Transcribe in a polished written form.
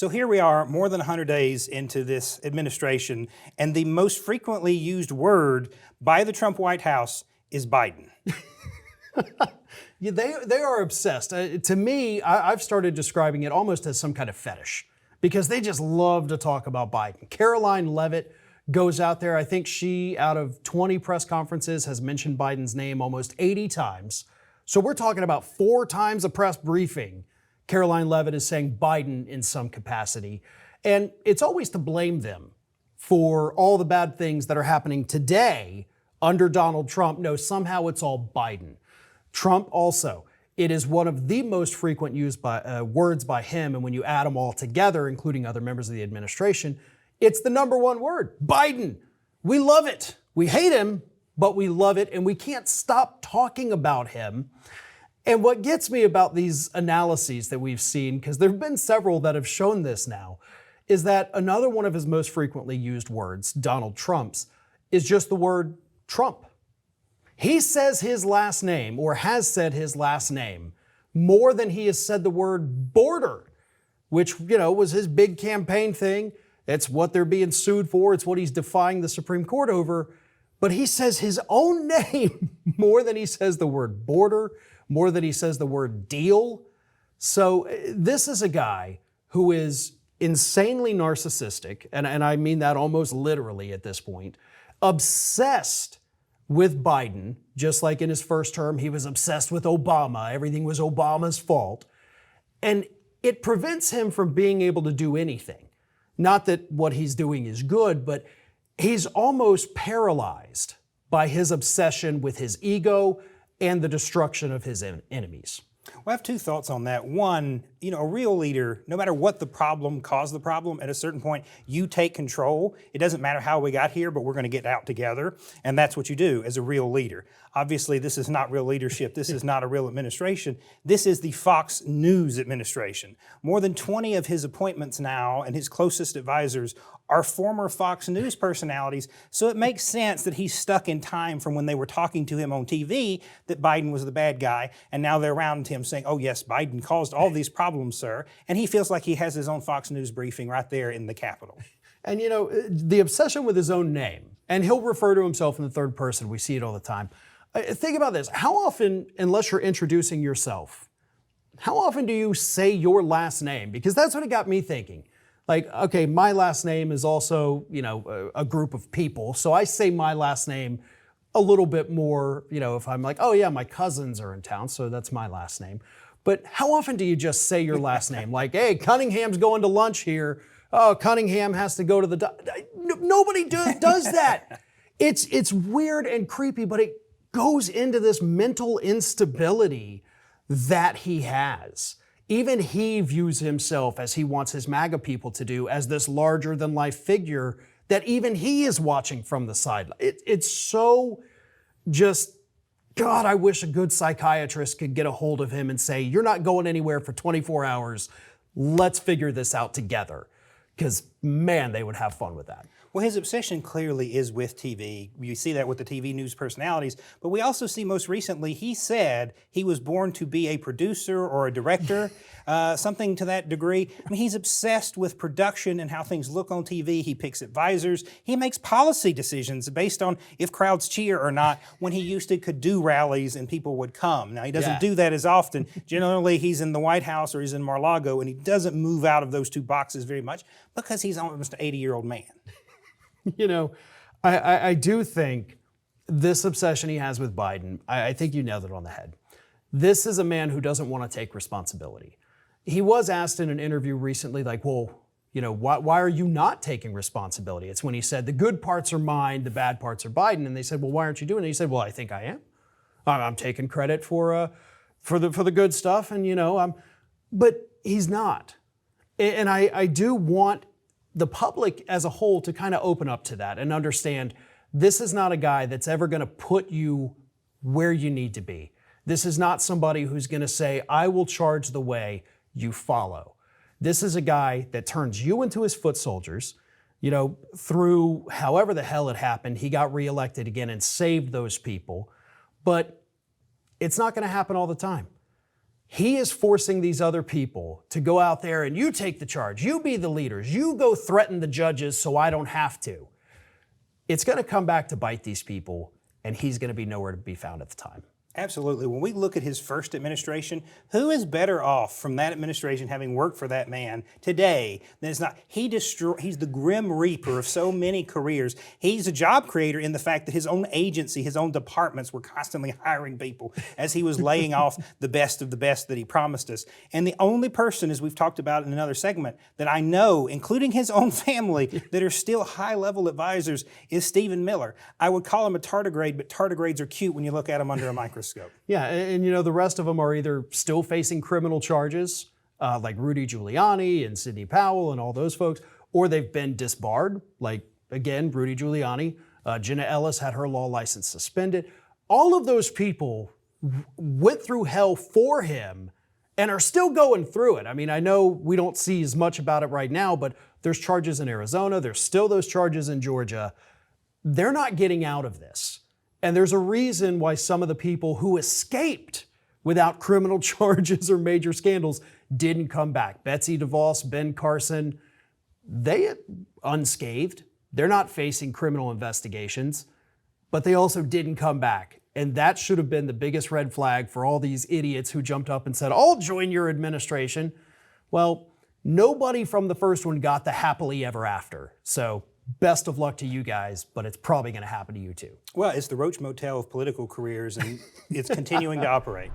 So here we are, more than 100 days into this administration, and the most frequently used word by the Trump White House is Biden. Yeah, they are obsessed. To me, I've started describing it almost as some kind of fetish because they just love to talk about Biden. Caroline Leavitt goes out there. I think she, out of 20 press conferences, has mentioned Biden's name almost 80 times. So we're talking about 4 times a press briefing. Caroline Leavitt is saying Biden in some capacity. And it's always to blame them for all the bad things that are happening today under Donald Trump. No, somehow it's all Biden. Trump also, it is one of the most frequent used words by him, and when you add them all together, including other members of the administration, it's the number one word, Biden. We love it. We hate him, but we love it, and we can't stop talking about him. And what gets me about these analyses that we've seen, because there have been several that have shown this now, is that another one of his most frequently used words, Donald Trump's, is just the word Trump. He says his last name, or has said his last name, more than he has said the word border, which, was his big campaign thing. It's what they're being sued for. It's what he's defying the Supreme Court over. But he says his own name more than he says the word border, more than he says the word deal. So this is a guy who is insanely narcissistic, and I mean that almost literally at this point, obsessed with Biden, just like in his first term, he was obsessed with Obama. Everything was Obama's fault. And it prevents him from being able to do anything. Not that what he's doing is good, but he's almost paralyzed by his obsession with his ego and the destruction of his enemies. Well, I have 2 thoughts on that. One, a real leader, no matter what the problem caused the problem, at a certain point, you take control. It doesn't matter how we got here, but we're going to get out together. And that's what you do as a real leader. Obviously, this is not real leadership. This is not a real administration. This is the Fox News administration. More than 20 of his appointments now and his closest advisors are former Fox News personalities. So it makes sense that he's stuck in time from when they were talking to him on TV that Biden was the bad guy. And now they're around him saying, oh, yes, Biden caused all these problems, sir. And he feels like he has his own Fox News briefing right there in the Capitol. And, the obsession with his own name, and he'll refer to himself in the third person. We see it all the time. Think about this. How often, unless you're introducing yourself, how often do you say your last name? Because that's what it got me thinking. Like, okay, my last name is also, a group of people. So I say my last name a little bit more, if I'm like, oh yeah, my cousins are in town, so that's my last name. But how often do you just say your last name? Like, hey, Cunningham's going to lunch here. Oh, Cunningham has to go to the... Nobody does that. It's weird and creepy, but it goes into this mental instability that he has. Even he views himself, as he wants his MAGA people to do, as this larger-than-life figure that even he is watching from the sideline. It's so just, God, I wish a good psychiatrist could get a hold of him and say, you're not going anywhere for 24 hours. Let's figure this out together. Because, man, they would have fun with that. Well, his obsession clearly is with TV. You see that with the TV news personalities. But we also see most recently, he said he was born to be a producer or a director, something to that degree. I mean, he's obsessed with production and how things look on TV. He picks advisors. He makes policy decisions based on if crowds cheer or not, when he used to could do rallies and people would come. Now, he doesn't do that as often. Generally, he's in the White House or he's in Mar-a-Lago, and he doesn't move out of those 2 boxes very much because he's almost an 80-year-old man. I do think this obsession he has with Biden, I think you nailed it on the head. This is a man who doesn't want to take responsibility. He was asked in an interview recently, like, well, why are you not taking responsibility? It's when he said, the good parts are mine, the bad parts are Biden. And they said, well, why aren't you doing it? He said, well, I think I am. I'm taking credit for the good stuff, and, but he's not. And I do want the public as a whole to kind of open up to that and understand this is not a guy that's ever going to put you where you need to be. This is not somebody who's going to say, I will charge the way, you follow. This is a guy that turns you into his foot soldiers. Through however the hell it happened, he got reelected again and saved those people. But it's not going to happen all the time. he is forcing these other people to go out there and you take the charge, you be the leaders, you go threaten the judges so I don't have to. It's going to come back to bite these people, and he's going to be nowhere to be found at the time. Absolutely. When we look at his first administration, who is better off from that administration having worked for that man today than it's not? He's the grim reaper of so many careers. He's a job creator in the fact that his own agency, his own departments were constantly hiring people as he was laying off the best of the best that he promised us. And the only person, as we've talked about in another segment, that I know, including his own family, that are still high-level advisors is Stephen Miller. I would call him a tardigrade, but tardigrades are cute when you look at them under a microscope. Yeah, and the rest of them are either still facing criminal charges, like Rudy Giuliani and Sidney Powell and all those folks, or they've been disbarred, like, again, Rudy Giuliani. Jenna Ellis had her law license suspended. All of those people went through hell for him and are still going through it. I mean, I know we don't see as much about it right now, but there's charges in Arizona. There's still those charges in Georgia. They're not getting out of this. And there's a reason why some of the people who escaped without criminal charges or major scandals didn't come back. Betsy DeVos, Ben Carson, they unscathed. They're not facing criminal investigations, but they also didn't come back. And that should have been the biggest red flag for all these idiots who jumped up and said, I'll join your administration. Well, nobody from the first one got the happily ever after. So best of luck to you guys, but it's probably going to happen to you too. Well, it's the Roach Motel of political careers, and it's continuing to operate.